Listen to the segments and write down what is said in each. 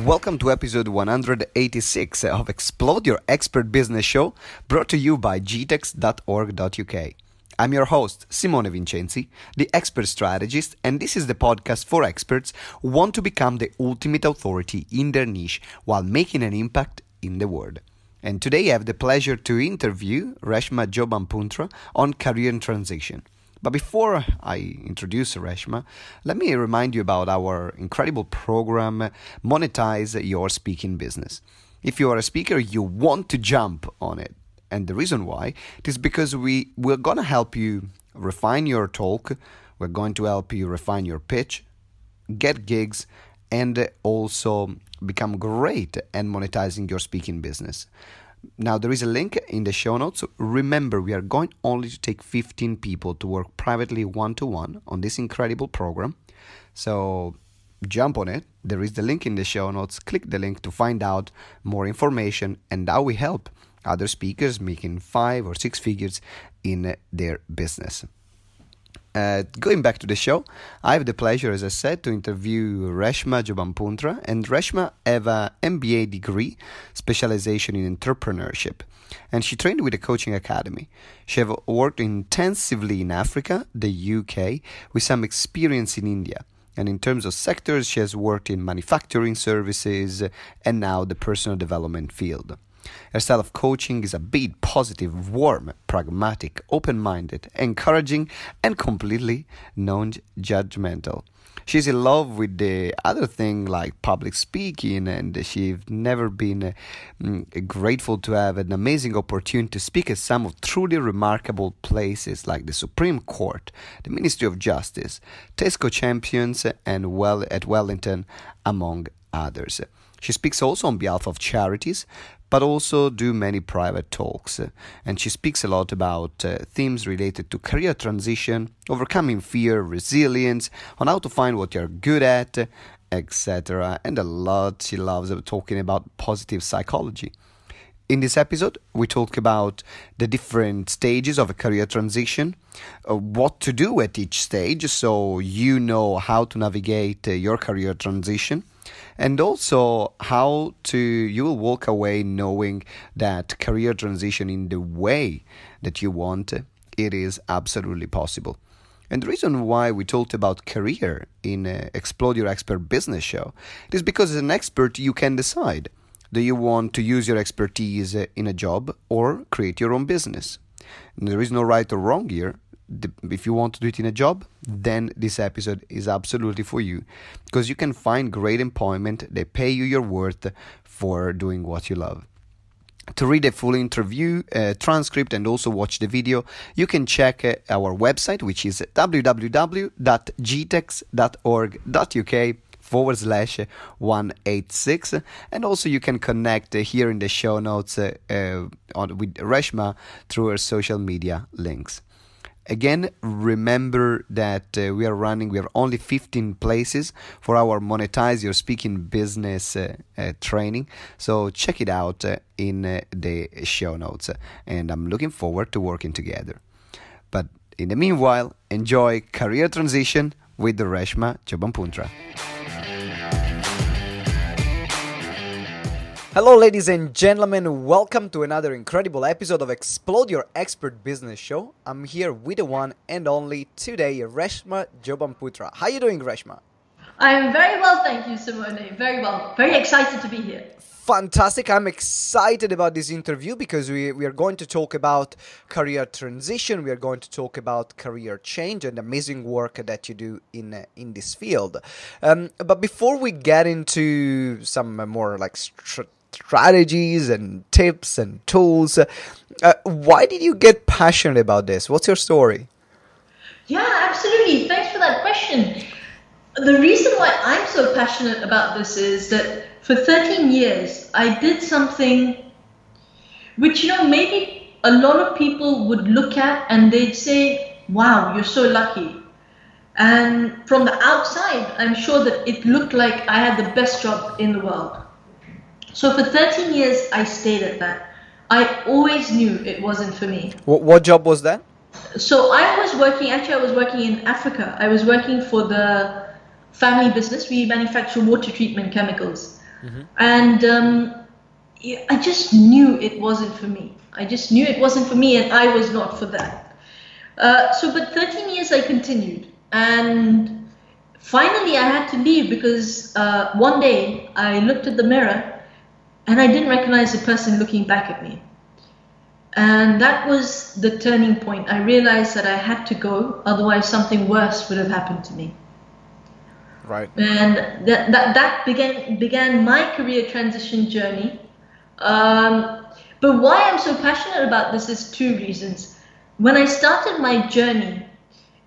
Welcome to episode 186 of Explode Your Expert Business Show, brought to you by gtex.org.uk. I'm your host, Simone Vincenzi, the Expert Strategist, and this is the podcast for experts who want to become the ultimate authority in their niche while making an impact in the world. And today I have the pleasure to interview Reshmas Jobanputra on career and transition. But before I introduce Reshma, let me remind you about our incredible program, Monetize Your Speaking Business. If you are a speaker, you want to jump on it. And the reason why, it is because we're going to help you refine your talk, we're going to help you refine your pitch, get gigs, and also become great at monetizing your speaking business. Now, there is a link in the show notes. Remember, we are going only to take 15 people to work privately one-to-one on this incredible program. So jump on it. There is the link in the show notes. Click the link to find out more information and how we help other speakers making 5 or 6 figures in their business. Going back to the show, I have the pleasure, as I said, to interview Reshmas Jobanputra, and Reshma have an MBA degree, specialisation in entrepreneurship, and she trained with a coaching academy. She have worked intensively in Africa, the UK, with some experience in India. And in terms of sectors, she has worked in manufacturing services and now the personal development field. Her style of coaching is upbeat, positive, warm, pragmatic, open-minded, encouraging, and completely non-judgemental. She's in love with the other thing like public speaking, and she's never been grateful to have an amazing opportunity to speak at some of truly remarkable places like the Supreme Court, the Ministry of Justice, Tesco Champions, and at Wellington, among others. She speaks also on behalf of charities, but also do many private talks. And she speaks a lot about themes related to career transition, overcoming fear, resilience, on how to find what you're good at, etc. And a lot she loves talking about positive psychology. In this episode, we talk about the different stages of a career transition, what to do at each stage so you know how to navigate your career transition, and also how you will walk away knowing that career transition in the way that you want, it is absolutely possible. And the reason why we talked about career in Explode Your Expert Business Show is because as an expert you can decide. Do you want to use your expertise in a job or create your own business? And there is no right or wrong here. If you want to do it in a job, then this episode is absolutely for you, because you can find great employment. They pay you your worth for doing what you love. To read a full interview transcript and also watch the video, you can check our website, which is www.gtex.org.uk/186, and also you can connect here in the show notes with Reshma through her social media links. Again, remember that we are only 15 places for our Monetize Your Speaking Business training. So check it out in the show notes. And I'm looking forward to working together. But in the meanwhile, enjoy Career Transition with Reshmas Jobanputra. Hello ladies and gentlemen, welcome to another incredible episode of Explode Your Expert Business Show. I'm here with the one and only today, Reshmas Jobanputra. How are you doing, Reshma? I'm very well, thank you, Simone. Very well. Very excited to be here. Fantastic. I'm excited about this interview because we are going to talk about career transition. We are going to talk about career change and amazing work that you do in this field. But before we get into some more like strategies and tips and tools, why did you get passionate about this? What's your story? Yeah, absolutely. Thanks for that question. The reason why I'm so passionate about this is that for 13 years, I did something which, maybe a lot of people would look at and they'd say, wow, you're so lucky. And from the outside, I'm sure that it looked like I had the best job in the world. So for 13 years, I stayed at that. I always knew it wasn't for me. What job was that? So I was working in Africa. I was working for the family business. We manufacture water treatment chemicals. And I just knew it wasn't for me. I just knew it wasn't for me, and I was not for that. But 13 years I continued, and finally I had to leave because one day I looked at the mirror and I didn't recognize the person looking back at me. And that was the turning point. I realized that I had to go, otherwise something worse would have happened to me. Right. And that began my career transition journey. But why I'm so passionate about this is two reasons. When I started my journey,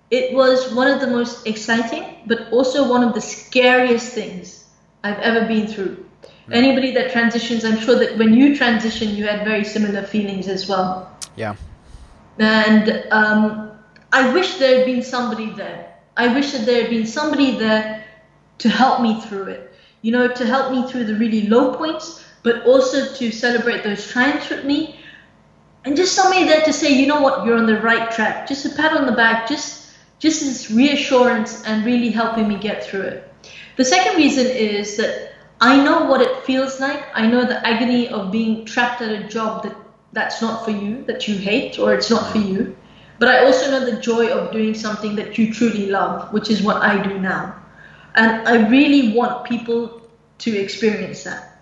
it was one of the most exciting, but also one of the scariest things I've ever been through. Anybody that transitions, I'm sure that when you transition, you had very similar feelings as well. Yeah. And I wish there had been somebody there. I wish that there had been somebody there to help me through it. You know, to help me through the really low points, but also to celebrate those triumphs with me. And just somebody there to say, you know what, you're on the right track. Just a pat on the back, just this reassurance and really helping me get through it. The second reason is that I know what it feels like. I know the agony of being trapped at a job that's not for you, that you hate, or it's not for you. But I also know the joy of doing something that you truly love, which is what I do now. And I really want people to experience that.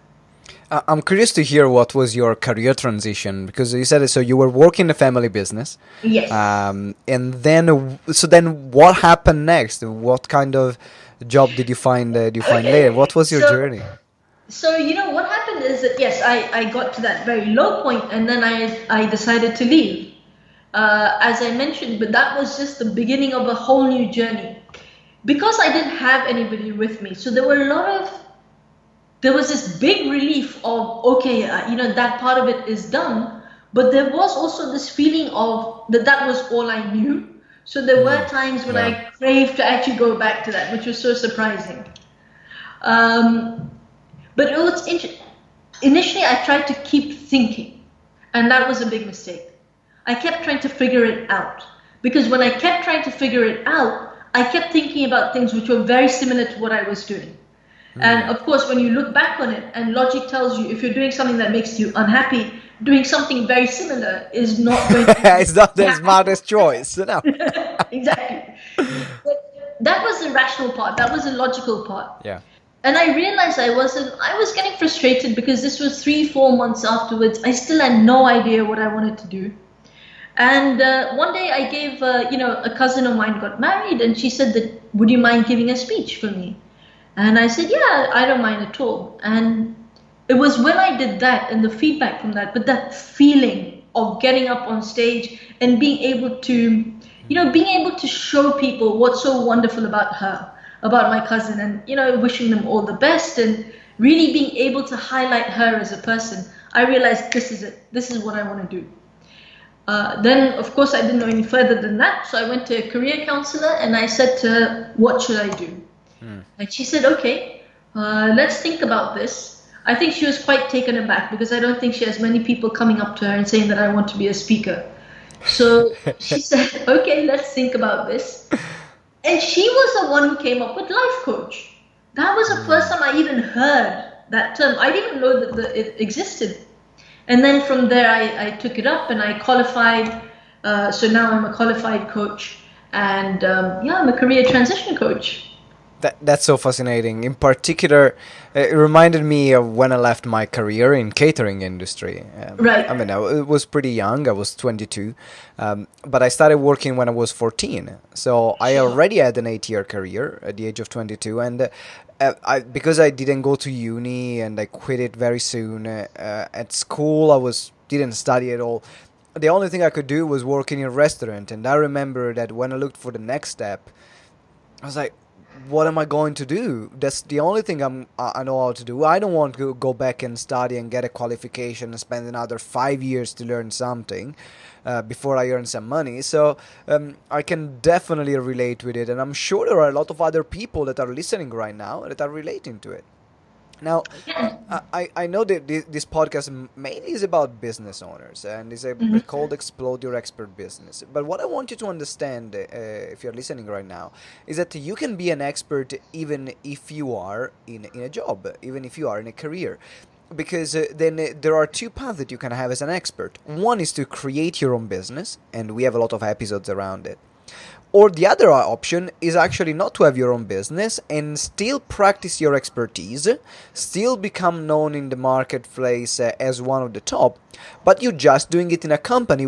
I'm curious to hear what was your career transition, because you said so you were working the family business. Yes. And then what happened next? What kind of job did you find later? What was your journey? So, you know, what happened is that, yes, I got to that very low point, and then I decided to leave. As I mentioned, but that was just the beginning of a whole new journey. Because I didn't have anybody with me, so there was this big relief of, okay, you know, that part of it is done, but there was also this feeling of that was all I knew. So there were times when I craved to actually go back to that, which was so surprising. But it was initially I tried to keep thinking, and that was a big mistake. I kept trying to figure it out, because when I kept trying to figure it out, I kept thinking about things which were very similar to what I was doing. And of course, when you look back on it, and logic tells you if you're doing something that makes you unhappy, doing something very similar is not going to it's not the smartest choice. No. Exactly. But that was the rational part. That was the logical part. Yeah. And I realized I was getting frustrated because this was 3-4 months afterwards. I still had no idea what I wanted to do. And one day I gave, a cousin of mine got married, and she said that, would you mind giving a speech for me? And I said, yeah, I don't mind at all. And it was when I did that and the feedback from that, but that feeling of getting up on stage and being able to show people what's so wonderful about her, about my cousin, and, you know, wishing them all the best and really being able to highlight her as a person, I realized this is it. This is what I want to do. Then, of course, I didn't know any further than that. So I went to a career counselor and I said to her, what should I do? And she said, okay, let's think about this. I think she was quite taken aback because I don't think she has many people coming up to her and saying that I want to be a speaker. So she said, okay, let's think about this. And she was the one who came up with life coach. That was the first time I even heard that term. I didn't even know that it existed. And then from there, I took it up and I qualified. So now I'm a qualified coach. And I'm a career transition coach. That's so fascinating. In particular, it reminded me of when I left my career in catering industry. Right. I mean, I was pretty young. I was 22. But I started working when I was 14. So I already had an 8-year career at the age of 22. And because I didn't go to uni and I quit it very soon, at school I didn't study at all. The only thing I could do was work in a restaurant. And I remember that when I looked for the next step, I was like, what am I going to do? That's the only thing I know how to do. I don't want to go back and study and get a qualification and spend another 5 years to learn something before I earn some money. So I can definitely relate with it. And I'm sure there are a lot of other people that are listening right now that are relating to it. Now, Yeah. I know that this podcast mainly is about business owners and is called Explode Your Expert Business. But what I want you to understand, if you're listening right now, is that you can be an expert even if you are in a job, even if you are in a career. Because then there are two paths that you can have as an expert. One is to create your own business, and we have a lot of episodes around it. Or the other option is actually not to have your own business and still practice your expertise, still become known in the marketplace as one of the top, but you're just doing it in a company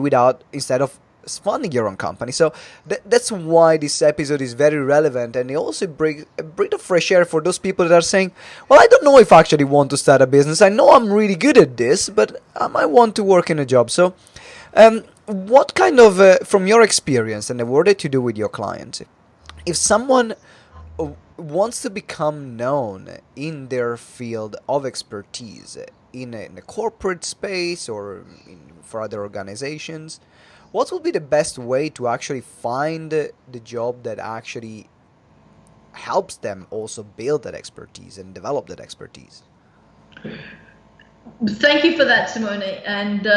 instead of funding your own company. So that's why this episode is very relevant, and it also brings a breath of fresh air for those people that are saying, well, I don't know if I actually want to start a business. I know I'm really good at this, but I might want to work in a job. So what kind of, from your experience and the work that you do with your clients, if someone wants to become known in their field of expertise in a corporate space or for other organizations, what would be the best way to actually find the job that actually helps them also build that expertise and develop that expertise? Thank you for that, Simone. And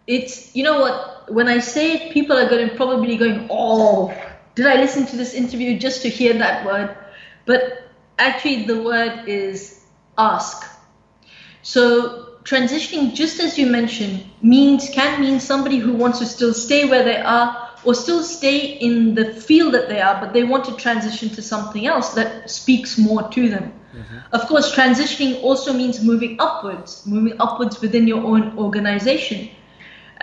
it's, you know what, when I say it, people are probably going, oh, did I listen to this interview just to hear that word? But actually the word is ask. So transitioning, just as you mentioned, can mean somebody who wants to still stay where they are or still stay in the field that they are, but they want to transition to something else that speaks more to them. Of course, transitioning also means moving upwards within your own organization.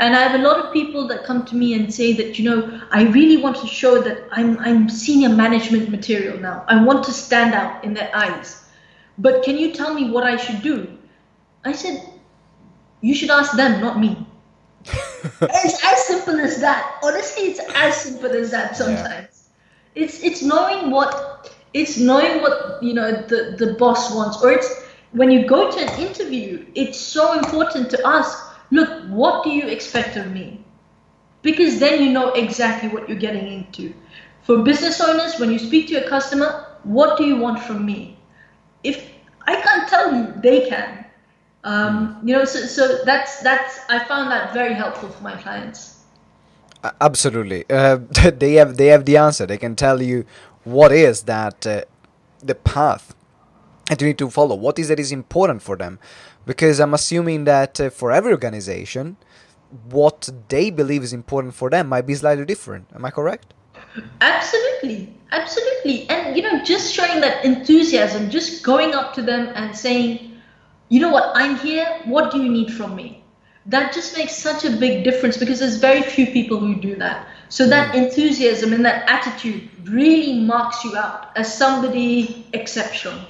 And I have a lot of people that come to me and say that, I really want to show that I'm senior management material now. I want to stand out in their eyes. But can you tell me what I should do? I said, you should ask them, not me. It's as simple as that. Honestly, it's as simple as that sometimes. Yeah. It's knowing what the boss wants. Or it's when you go to an interview, it's so important to ask, look, what do you expect of me? Because then you know exactly what you're getting into. For business owners, when you speak to a customer, what do you want from me? If I can't tell you, they can. So that's I found that very helpful for my clients. Absolutely, they have the answer. They can tell you what is that the path that you need to follow. What is that is important for them, because I'm assuming that for every organization, what they believe is important for them might be slightly different. Am I correct? Absolutely. And just showing that enthusiasm, just going up to them and saying, you know what, I'm here, what do you need from me? That just makes such a big difference, because there's very few people who do that. So that enthusiasm and that attitude really marks you out as somebody exceptional.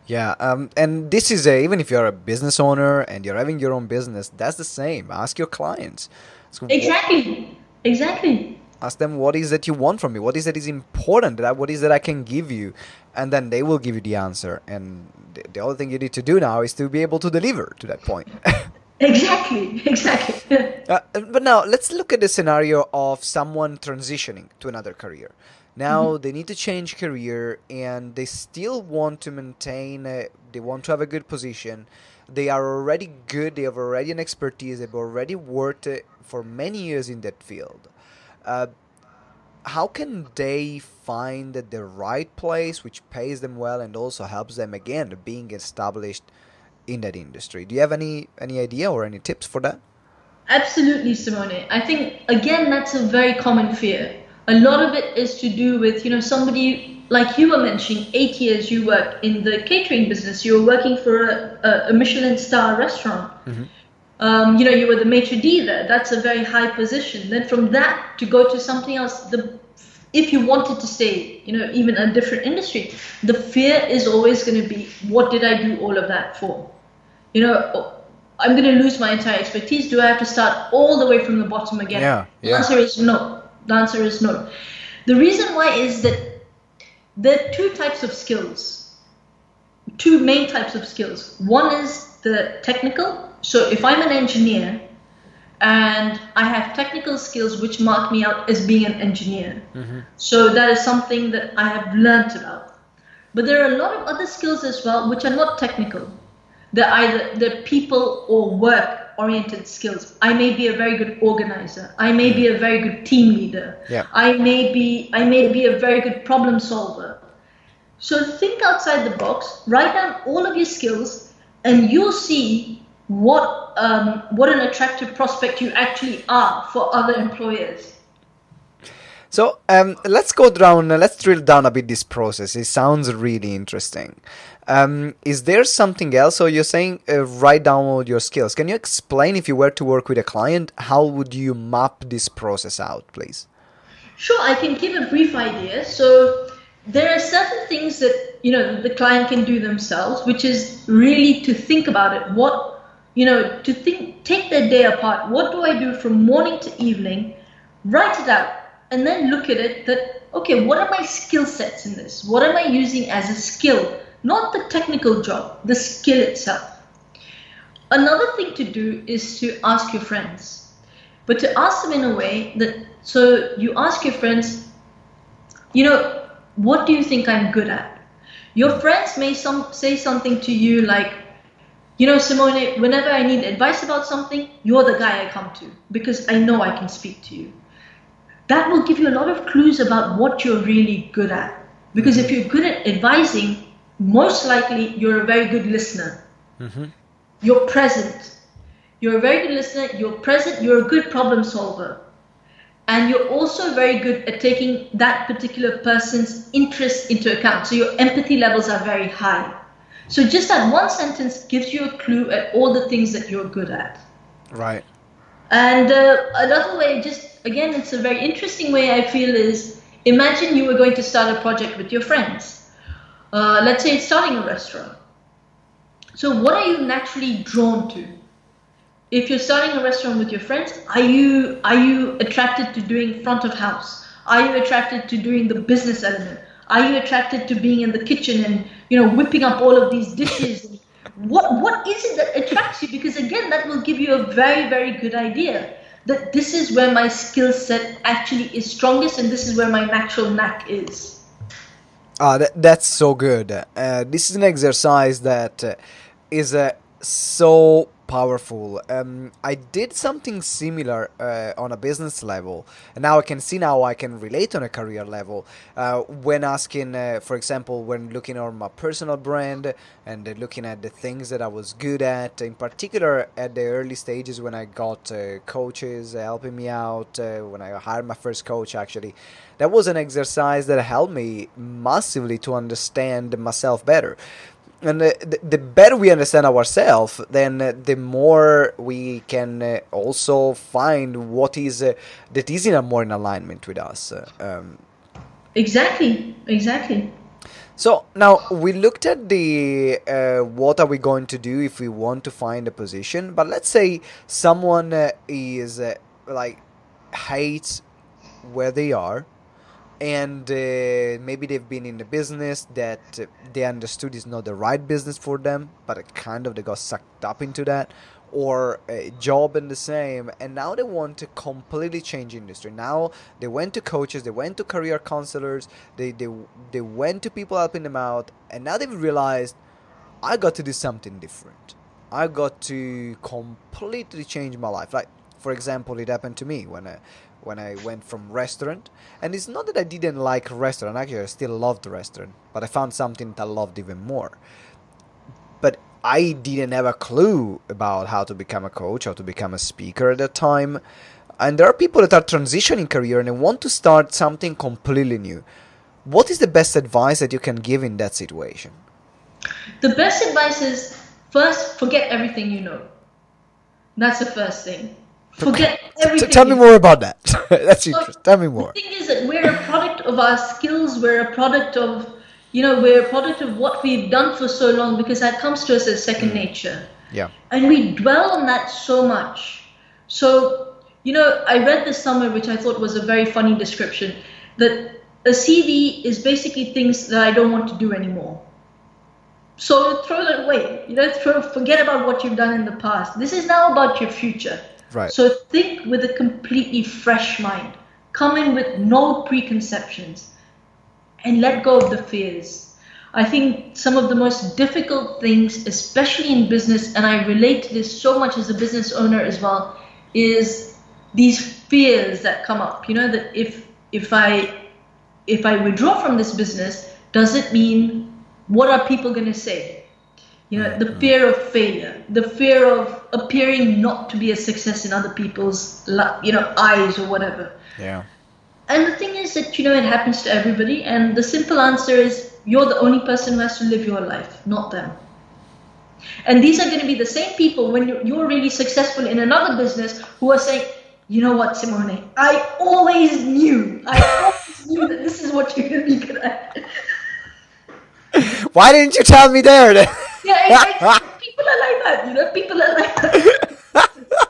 Yeah, and this is even if you're a business owner and you're having your own business, that's the same. Ask your clients. Exactly. Ask them, what is that you want from me? What is that is important? What is that I can give you? And then they will give you the answer. And the other thing you need to do now is to be able to deliver to that point. Exactly. But now let's look at the scenario of someone transitioning to another career. Now they need to change career and they still want to maintain, they want to have a good position. They are already good, they have already an expertise, they've already worked for many years in that field. How can they find the right place which pays them well and also helps them, again, being established in that industry? Do you have any idea or any tips for that? Absolutely, Simone. I think, again, that's a very common fear. A lot of it is to do with, somebody like you were mentioning, 8 years you worked in the catering business. You were working for a Michelin star restaurant. You were the maitre d' there. That's a very high position. Then from that to go to something else, if you wanted to stay, even a different industry, the fear is always going to be, what did I do all of that for? I'm going to lose my entire expertise. Do I have to start all the way from the bottom again? Yeah. The answer is no. The reason why is that there are two main types of skills. One is the technical. So if I'm an engineer and I have technical skills which mark me out as being an engineer, so that is something that I have learnt about. But there are a lot of other skills as well which are not technical. They're people or work-oriented skills. I may be a very good organizer. I may be a very good team leader. Yeah. I may be a very good problem solver. So think outside the box, write down all of your skills, and you'll see what an attractive prospect you actually are for other employers. So let's drill down a bit this process. It sounds really interesting. Is there something else? So you're saying write down all your skills. Can you explain, if you were to work with a client, how would you map this process out, please? Sure, I can give a brief idea. So there are certain things that the client can do themselves, which is really to think about it. Take their day apart. What do I do from morning to evening? Write it out. And then look at it okay, what are my skill sets in this? What am I using as a skill? Not the technical job, the skill itself. Another thing to do is to ask your friends. But to ask them in a way so you ask your friends, what do you think I'm good at? Your friends may say something to you like, Simone, whenever I need advice about something, you're the guy I come to because I know I can speak to you. That will give you a lot of clues about what you're really good at. Because if you're good at advising, most likely you're a very good listener. Mm-hmm. You're present. You're a very good listener. You're present. You're a good problem solver. And you're also very good at taking that particular person's interest into account. So your empathy levels are very high. So just that one sentence gives you a clue at all the things that you're good at. Right. And another way, again, it's a very interesting way I feel is, imagine you were going to start a project with your friends. Let's say it's starting a restaurant. So what are you naturally drawn to? If you're starting a restaurant with your friends, are you attracted to doing front of house? Are you attracted to doing the business element? Are you attracted to being in the kitchen and whipping up all of these dishes? What is it that attracts you? Because again, that will give you a very, very good idea that this is where my skill set actually is strongest and this is where my natural knack is. That's so good. This is an exercise that is so powerful. I did something similar on a business level, and now I can see I can relate on a career level when asking, for example, when looking on my personal brand and looking at the things that I was good at, in particular at the early stages when I got coaches helping me out, when I hired my first coach actually. That was an exercise that helped me massively to understand myself better. And the better we understand ourselves, then the more we can also find what is that is more in alignment with us. Exactly. So now we looked at the what are we going to do if we want to find a position. But let's say someone is hates where they are. And maybe they've been in the business that they understood is not the right business for them, but they got sucked up into that, or a job in the same, and now they want to completely change industry. Now they went to coaches, they went to career counselors, they went to people helping them out, and now they've realized, I got to do something different. I got to completely change my life. Like, for example, it happened to me when I went from restaurant, and it's not that I didn't like restaurant. Actually, I still loved the restaurant, but I found something that I loved even more. But I didn't have a clue about how to become a coach, how to become a speaker at that time. And there are people that are transitioning career and they want to start something completely new. What is the best advice that you can give in that situation? The best advice is, first, forget everything you know. That's the first thing. Forget everything. Tell me more about that. That's interesting. Tell me more. The thing is that we're a product of our skills. We're a product of, we're a product of what we've done for so long, because that comes to us as second nature. Yeah. And we dwell on that so much. So, I read this somewhere, which I thought was a very funny description, that a CV is basically things that I don't want to do anymore. So throw that away. Forget about what you've done in the past. This is now about your future. Right. So think with a completely fresh mind. Come in with no preconceptions and let go of the fears. I think some of the most difficult things, especially in business, and I relate to this so much as a business owner as well, is these fears that come up. That if I withdraw from this business, does it mean, what are people going to say? The fear of failure, the fear of appearing not to be a success in other people's, eyes or whatever. Yeah. And the thing is that, it happens to everybody. And the simple answer is, you're the only person who has to live your life, not them. And these are going to be the same people when you're really successful in another business who are saying, you know what, Simone, I always knew that this is what you're going to be good at. Why didn't you tell me there? Yeah, people are like that, people are like that.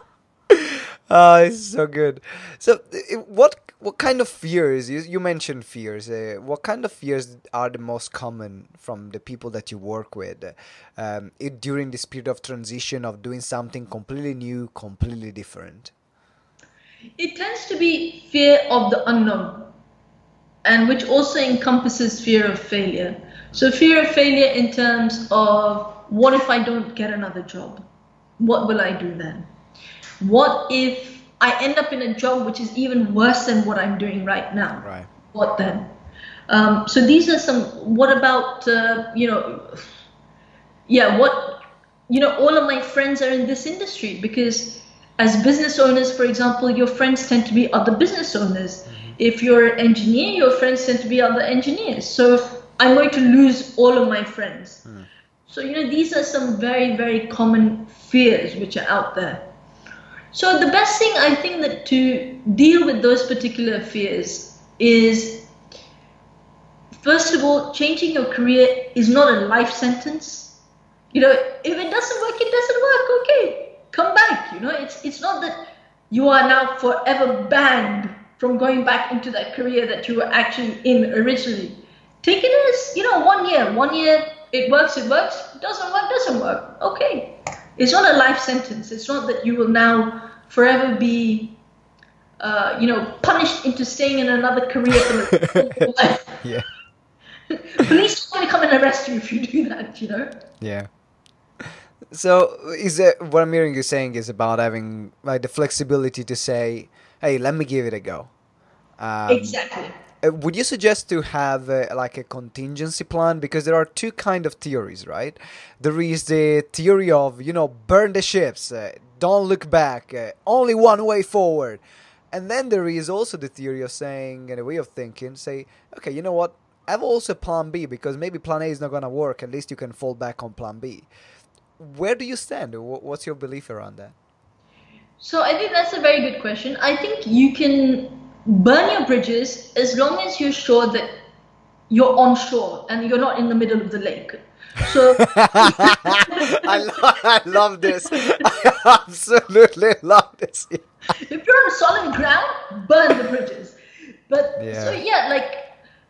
Oh, it's so good. So what kind of fears, you mentioned fears, what kind of fears are the most common from the people that you work with during this period of transition of doing something completely new, completely different? It tends to be fear of the unknown, and which also encompasses fear of failure. So fear of failure in terms of, what if I don't get another job? What will I do then? What if I end up in a job which is even worse than what I'm doing right now? Right. What then? So these are some, what about, all of my friends are in this industry, because as business owners, for example, your friends tend to be other business owners. Mm-hmm. If you're an engineer, your friends tend to be other engineers. So I'm going to lose all of my friends. Mm. So, these are some very, very common fears which are out there. So the best thing, I think, that to deal with those particular fears is, first of all, changing your career is not a life sentence. If it doesn't work, it doesn't work. Okay, come back. It's not that you are now forever banned from going back into that career that you were actually in originally. Take it as, 1 year. 1 year, it works, doesn't work. Okay. It's not a life sentence. It's not that you will now forever be, punished into staying in another career for the rest of your life. Yeah. Police are going to come and arrest you if you do that, Yeah. So what I'm hearing you saying is about having the flexibility to say, hey, let me give it a go. Exactly. Would you suggest to have a contingency plan? Because there are two kind of theories, right? There is the theory of, burn the ships, don't look back, only one way forward. And then there is also the theory of saying, and a way of thinking, say, okay, you know what? I have also plan B, because maybe plan A is not going to work. At least you can fall back on plan B. Where do you stand? What's your belief around that? So I think that's a very good question. I think you can burn your bridges as long as you're sure that you're on shore and you're not in the middle of the lake. So I love this. I absolutely love this. If you're on solid ground, burn the bridges. But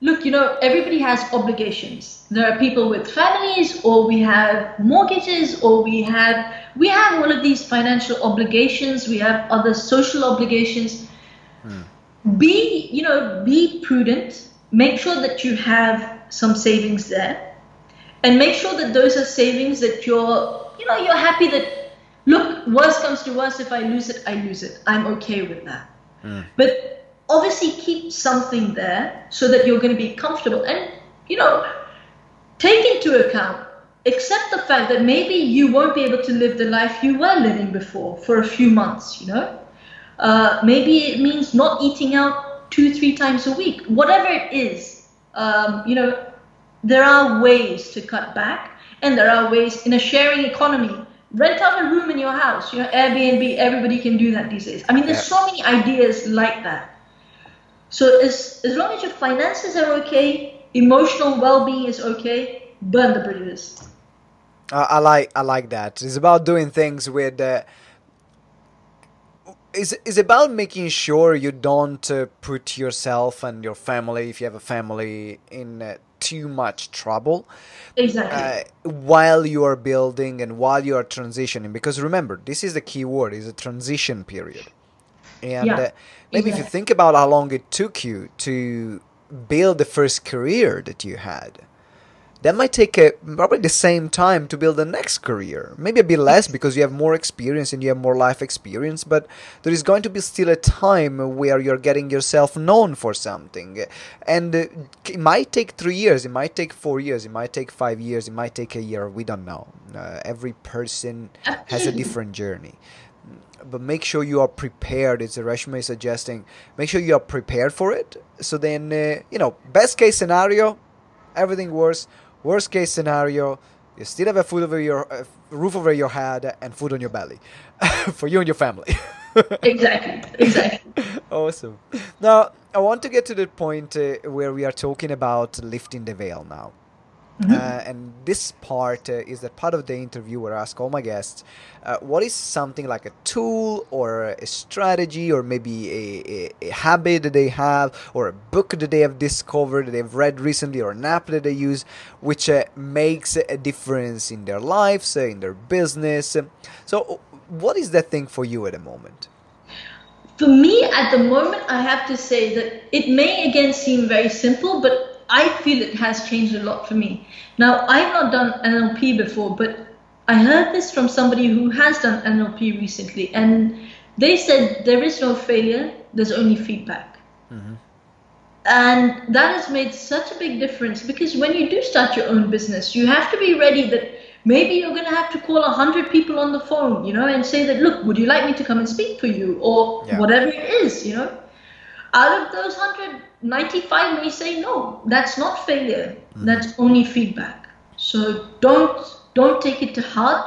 look, everybody has obligations. There are people with families, or we have mortgages, or we have all of these financial obligations. We have other social obligations. Be prudent. Make sure that you have some savings there, and make sure that those are savings that you're happy that, look, worst comes to worst, if I lose it, I lose it. I'm okay with that. But obviously keep something there so that you're going to be comfortable, and take into account, accept the fact that maybe you won't be able to live the life you were living before for a few months. Maybe it means not eating out 2-3 times a week, whatever it is. There are ways to cut back, and there are ways in a sharing economy. Rent out a room in your house, Airbnb, everybody can do that these days. I mean, there's so many ideas like that. So as long as your finances are okay, emotional well-being is okay, burn the bridges. I like that. It's about doing things with... It's about making sure you don't put yourself and your family, if you have a family, in too much trouble. Exactly. While you are building and while you are transitioning. Because remember, this is the key word, is a transition period. And maybe if you think about how long it took you to build the first career that you had, that might take probably the same time to build the next career. Maybe a bit less because you have more experience and you have more life experience, but there is going to be still a time where you're getting yourself known for something. And it might take 3 years, it might take 4 years, it might take 5 years, it might take a year, we don't know. Every person has a different journey. But make sure you are prepared. It's Reshma is suggesting. Make sure you are prepared for it. So then, best case scenario, everything works. Worst case scenario, you still have a roof over your head and food on your belly for you and your family. Exactly. Awesome. Now, I want to get to the point where we are talking about lifting the veil now. And this part is that part of the interview where I ask all my guests, what is something like a tool or a strategy or maybe a habit that they have or a book that they have discovered, that they've read recently, or an app that they use, which makes a difference in their lives, in their business. So what is that thing for you at the moment? For me, at the moment, I have to say that it may again seem very simple, but I feel it has changed a lot for me. Now, I've not done NLP before, but I heard this from somebody who has done NLP recently, and they said there is no failure, there's only feedback. And that has made such a big difference, because when you do start your own business, you have to be ready that maybe you're going to have to call 100 people on the phone, and say that, look, would you like me to come and speak for you, or whatever it is, Out of those 100, 95 may say no. That's not failure. That's only feedback. So don't take it to heart.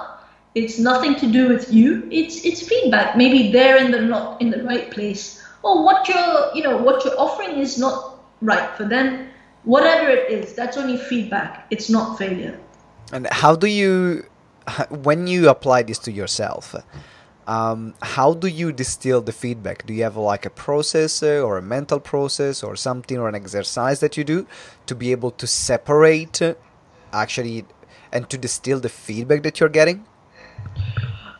It's nothing to do with you. It's feedback. Maybe they're not in the right place, or what you're offering is not right for them. Whatever it is, that's only feedback. It's not failure. And how do you, when you apply this to yourself? How do you distill the feedback? Do you have like a process or a mental process or something, or an exercise that you do to be able to separate actually and to distill the feedback that you're getting?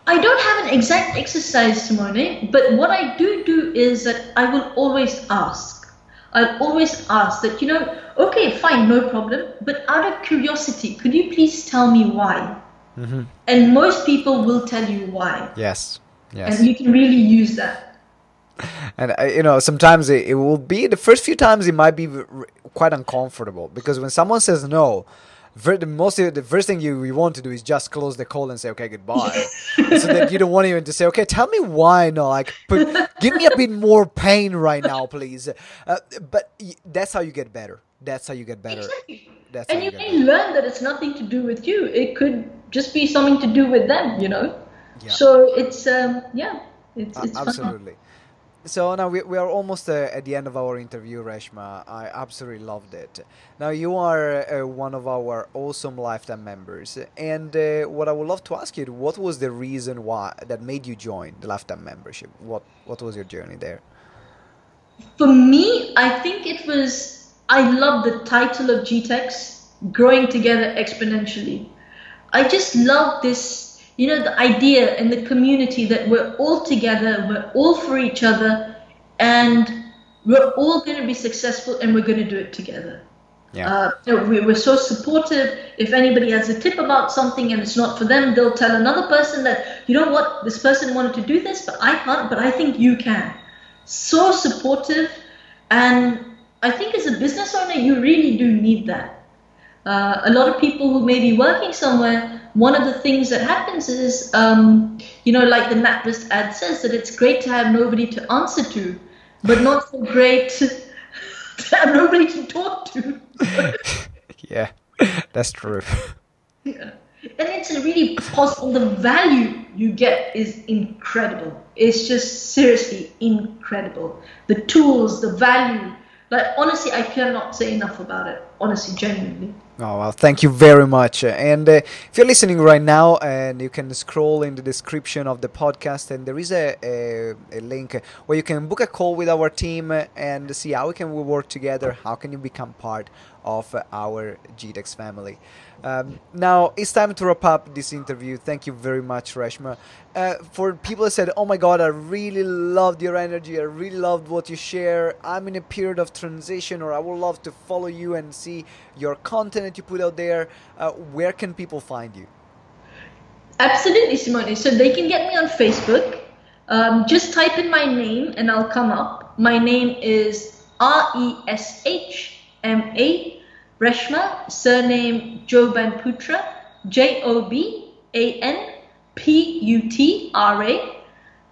I don't have an exact exercise, Simone, but what I do is that I will always ask. I'll always ask that, okay, fine, no problem, but out of curiosity, could you please tell me why? And most people will tell you why. Yes. And you can really use that. And sometimes it will be, the first few times it might be quite uncomfortable, because when someone says no, the first thing you want to do is just close the call and say, okay, goodbye. So that you don't want even to say, okay, tell me why no, give me a bit more pain right now, please. But that's how you get better. Exactly. And you may learn that it's nothing to do with you. It could just be something to do with them, Yeah. So it's, it's absolutely. Fun. So now we are almost at the end of our interview, Reshma. I absolutely loved it. Now you are one of our awesome lifetime members. And what I would love to ask you, what was the reason why that made you join the lifetime membership? What was your journey there? For me, I think it was, I love the title of GTEx, Growing Together Exponentially. I just love this, the idea and the community that we're all together, we're all for each other, and we're all going to be successful, and we're going to do it together. Yeah. We're so supportive. If anybody has a tip about something and it's not for them, they'll tell another person that, you know what, this person wanted to do this, but I can't, but I think you can. So supportive. And I think as a business owner, you really do need that. A lot of people who may be working somewhere, one of the things that happens is, like the NatWest ad says, that it's great to have nobody to answer to, but not so great to have nobody to talk to. Yeah, that's true. Yeah. And it's a really possible, the value you get is incredible. It's just seriously incredible. The tools, the value, honestly, I cannot say enough about it. Honestly, genuinely. Oh, well, thank you very much. And if you're listening right now, and you can scroll in the description of the podcast, and there is a link where you can book a call with our team and see how we can work together, how can you become part of our GTEx family. Now, it's time to wrap up this interview. Thank you very much, Reshma. For people that said, oh my God, I really loved your energy, I really loved what you share, I'm in a period of transition, or I would love to follow you and see community, your content that you put out there, where can people find you? Absolutely, Simone. So they can get me on Facebook. Just type in my name and I'll come up. My name is Reshma, Reshma, surname Jobanputra, Jobanputra.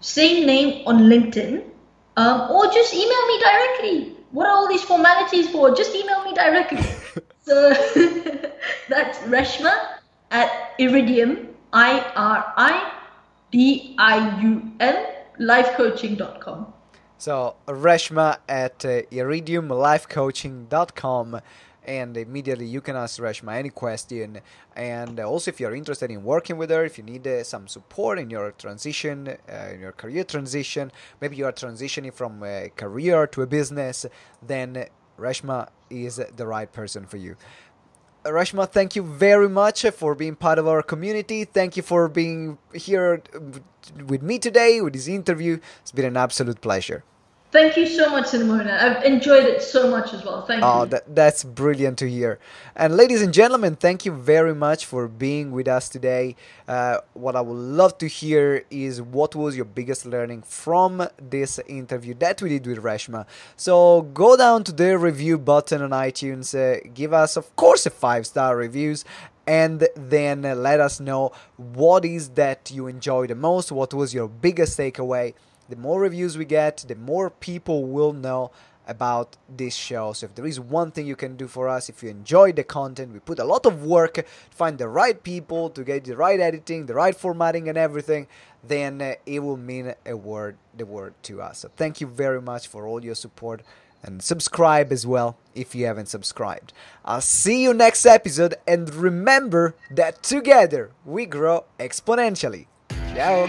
Same name on LinkedIn. Or just email me directly. What are all these formalities for? Just email me directly. So that's Reshma at Iridium, IRIDIUM, lifecoaching.com. So Reshma at iridiumlifecoaching.com, and immediately you can ask Reshma any question. And also, if you're interested in working with her, if you need some support in your transition, in your career transition, maybe you are transitioning from a career to a business, then Reshma is the right person for you. Reshma, thank you very much for being part of our community. Thank you for being here with me today with this interview. It's been an absolute pleasure. Thank you so much, Simone. I've enjoyed it so much as well. Thank you. That's brilliant to hear. And ladies and gentlemen, thank you very much for being with us today. What I would love to hear is what was your biggest learning from this interview that we did with Reshma. So go down to the review button on iTunes, give us, of course, a 5-star reviews, and then let us know what is that you enjoy the most, what was your biggest takeaway. The more reviews we get, the more people will know about this show. So if there is one thing you can do for us, if you enjoy the content, we put a lot of work to find the right people, to get the right editing, the right formatting and everything, then it will mean the word to us. So thank you very much for all your support, and subscribe as well if you haven't subscribed. I'll see you next episode, and remember that together we grow exponentially. Ciao!